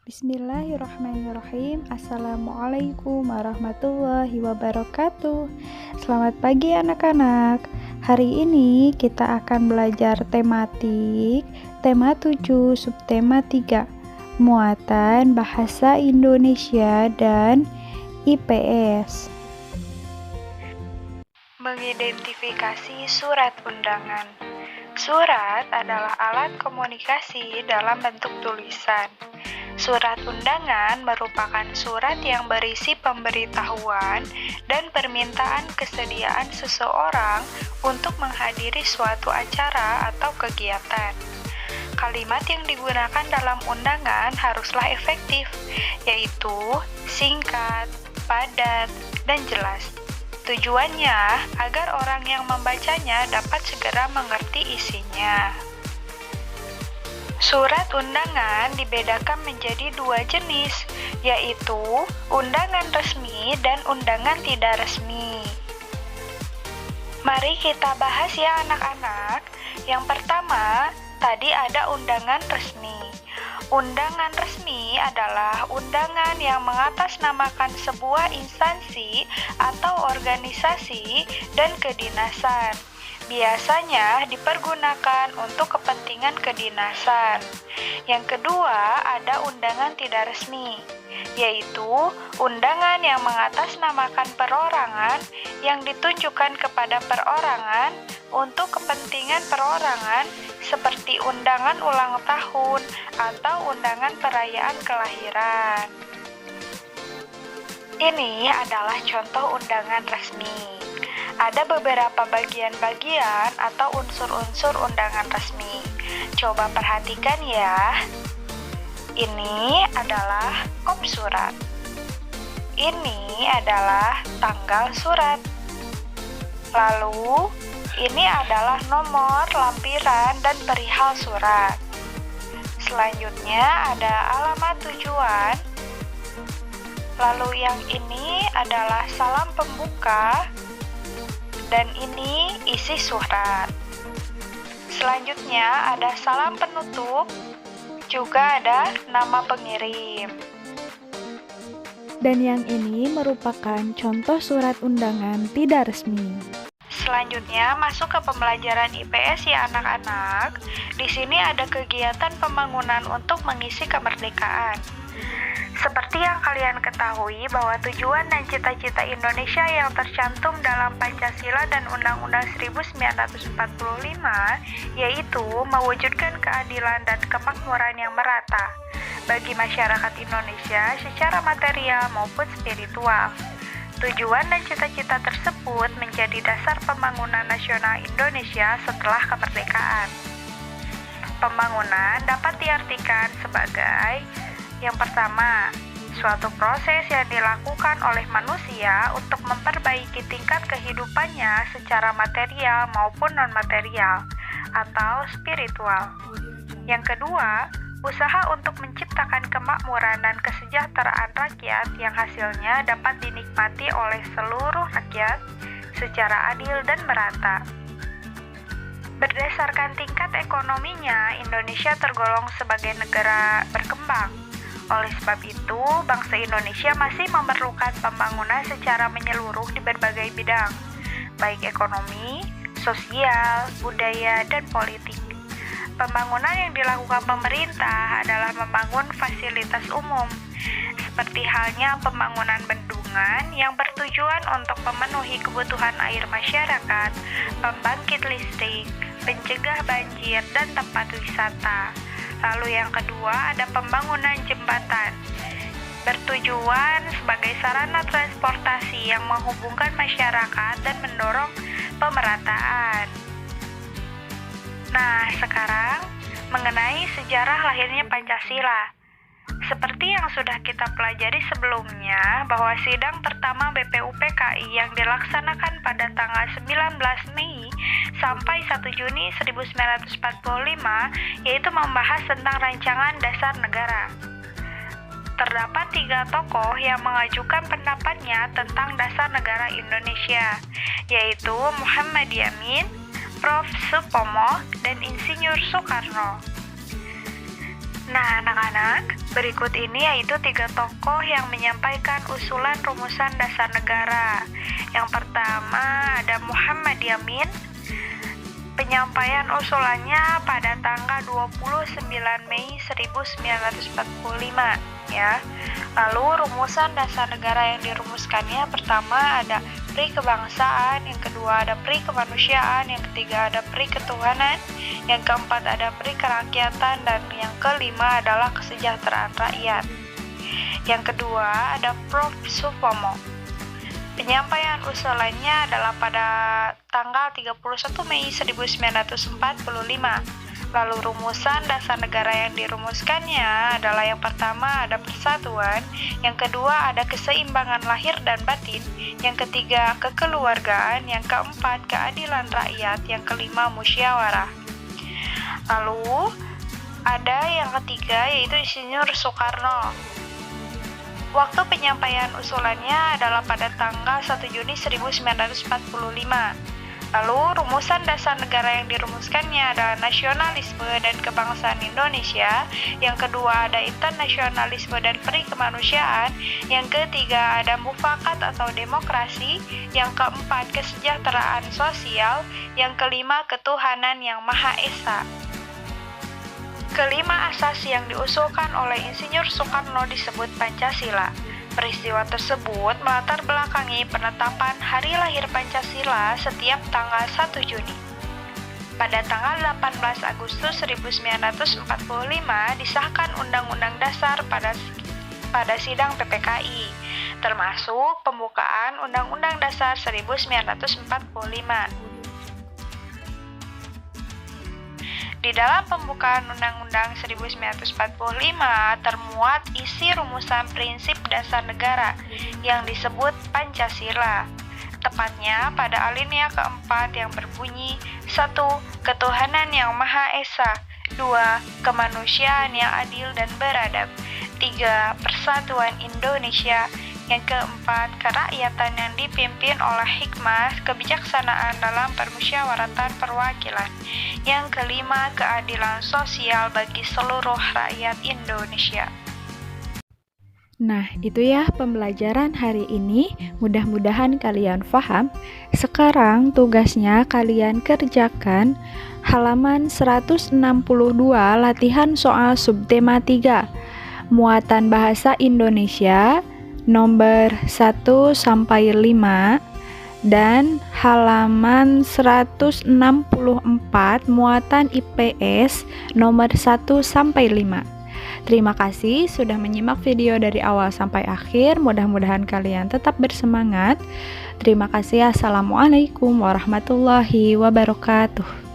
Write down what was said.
Bismillahirrahmanirrahim. Assalamualaikum warahmatullahi wabarakatuh. Selamat pagi anak-anak. Hari ini kita akan belajar tematik tema 7 subtema 3 muatan bahasa Indonesia dan IPS. Mengidentifikasi surat undangan. Surat adalah alat komunikasi dalam bentuk tulisan. Surat undangan merupakan surat yang berisi pemberitahuan dan permintaan kesediaan seseorang untuk menghadiri suatu acara atau kegiatan. Kalimat yang digunakan dalam undangan haruslah efektif, yaitu singkat, padat, dan jelas. Tujuannya agar orang yang membacanya dapat segera mengerti isinya. Surat undangan dibedakan menjadi dua jenis, yaitu undangan resmi dan undangan tidak resmi. Mari kita bahas ya anak-anak. Yang pertama, tadi ada undangan resmi. Undangan resmi adalah undangan yang mengatasnamakan sebuah instansi atau organisasi dan kedinasan. Biasanya dipergunakan untuk kepentingan kedinasan. Yang kedua, ada undangan tidak resmi, yaitu undangan yang mengatasnamakan perorangan yang ditunjukkan kepada perorangan untuk kepentingan perorangan seperti undangan ulang tahun atau undangan perayaan kelahiran. Ini adalah contoh undangan resmi. Ada beberapa bagian-bagian atau unsur-unsur undangan resmi. Coba perhatikan ya. Ini adalah kop surat. Ini adalah tanggal surat. Lalu, ini adalah nomor, lampiran, dan perihal surat. Selanjutnya ada alamat tujuan. Lalu yang ini adalah salam pembuka. Dan ini isi surat. Selanjutnya ada salam penutup, juga ada nama pengirim. Dan yang ini merupakan contoh surat undangan tidak resmi. Selanjutnya masuk ke pembelajaran IPS ya anak-anak. Di sini ada kegiatan pembangunan untuk mengisi kemerdekaan. Seperti yang kalian ketahui bahwa tujuan dan cita-cita Indonesia yang tercantum dalam Pancasila dan Undang-Undang 1945 yaitu mewujudkan keadilan dan kemakmuran yang merata bagi masyarakat Indonesia secara material maupun spiritual. Tujuan dan cita-cita tersebut menjadi dasar pembangunan nasional Indonesia setelah kemerdekaan. Pembangunan dapat diartikan sebagai yang pertama, suatu proses yang dilakukan oleh manusia untuk memperbaiki tingkat kehidupannya secara material maupun non-material atau spiritual. Yang kedua, usaha untuk menciptakan kemakmuran dan kesejahteraan rakyat yang hasilnya dapat dinikmati oleh seluruh rakyat secara adil dan merata. Berdasarkan tingkat ekonominya, Indonesia tergolong sebagai negara berkembang. Oleh sebab itu, bangsa Indonesia masih memerlukan pembangunan secara menyeluruh di berbagai bidang, baik ekonomi, sosial, budaya, dan politik. Pembangunan yang dilakukan pemerintah adalah membangun fasilitas umum, seperti halnya pembangunan bendungan yang bertujuan untuk memenuhi kebutuhan air masyarakat, pembangkit listrik, pencegah banjir, dan tempat wisata. Lalu yang kedua ada pembangunan jembatan, bertujuan sebagai sarana transportasi yang menghubungkan masyarakat dan mendorong pemerataan. Nah, sekarang mengenai sejarah lahirnya Pancasila. Seperti yang sudah kita pelajari sebelumnya, bahwa sidang pertama BPUPKI yang dilaksanakan pada tanggal 19 Mei sampai 1 Juni 1945 yaitu membahas tentang rancangan dasar negara. Terdapat 3 tokoh yang mengajukan pendapatnya tentang dasar negara Indonesia, yaitu Muhammad Yamin, Prof. Supomo, dan Insinyur Soekarno. Nah, anak-anak, berikut ini yaitu 3 tokoh yang menyampaikan usulan rumusan dasar negara. Yang pertama ada Muhammad Yamin. Penyampaian usulannya pada tanggal 29 Mei 1945 ya. Lalu rumusan dasar negara yang dirumuskannya pertama ada pri kebangsaan, yang kedua ada pri kemanusiaan, yang ketiga ada pri ketuhanan, yang keempat ada pri kerakyatan, dan yang kelima adalah kesejahteraan rakyat. Yang kedua ada Prof. Supomo. Penyampaian usulannya adalah pada tanggal 31 Mei 1945. Lalu rumusan dasar negara yang dirumuskannya adalah yang pertama ada persatuan, yang kedua ada keseimbangan lahir dan batin, yang ketiga kekeluargaan, yang keempat keadilan rakyat, yang kelima musyawarah. Lalu ada yang ketiga yaitu Insinyur Soekarno. Waktu penyampaian usulannya adalah pada tanggal 1 Juni 1945. Lalu rumusan dasar negara yang dirumuskannya adalah nasionalisme dan kebangsaan Indonesia, yang kedua ada internasionalisme dan pri kemanusiaan, yang ketiga ada mufakat atau demokrasi, yang keempat kesejahteraan sosial, yang kelima ketuhanan yang Maha Esa. Kelima asas yang diusulkan oleh Insinyur Soekarno disebut Pancasila. Peristiwa tersebut melatar belakangi penetapan hari lahir Pancasila setiap tanggal 1 Juni. Pada tanggal 18 Agustus 1945 disahkan Undang-Undang Dasar pada sidang PPKI, termasuk pembukaan Undang-Undang Dasar 1945. Di dalam pembukaan Undang-Undang 1945 termuat isi rumusan prinsip dasar negara yang disebut Pancasila. Tepatnya pada alinea keempat yang berbunyi 1. Ketuhanan yang Maha Esa, 2. Kemanusiaan yang adil dan beradab, 3. Persatuan Indonesia, yang keempat, kerakyatan yang dipimpin oleh hikmah kebijaksanaan dalam permusyawaratan perwakilan, yang kelima, keadilan sosial bagi seluruh rakyat Indonesia. Nah, itu ya pembelajaran hari ini. Mudah-mudahan kalian paham. Sekarang tugasnya kalian kerjakan halaman 162 latihan soal subtema 3. Muatan bahasa Indonesia nomor 1-5 dan halaman 164 muatan IPS nomor 1-5. Terima kasih sudah menyimak video dari awal sampai akhir. Mudah-mudahan kalian tetap bersemangat. Terima kasih. Assalamualaikum warahmatullahi wabarakatuh.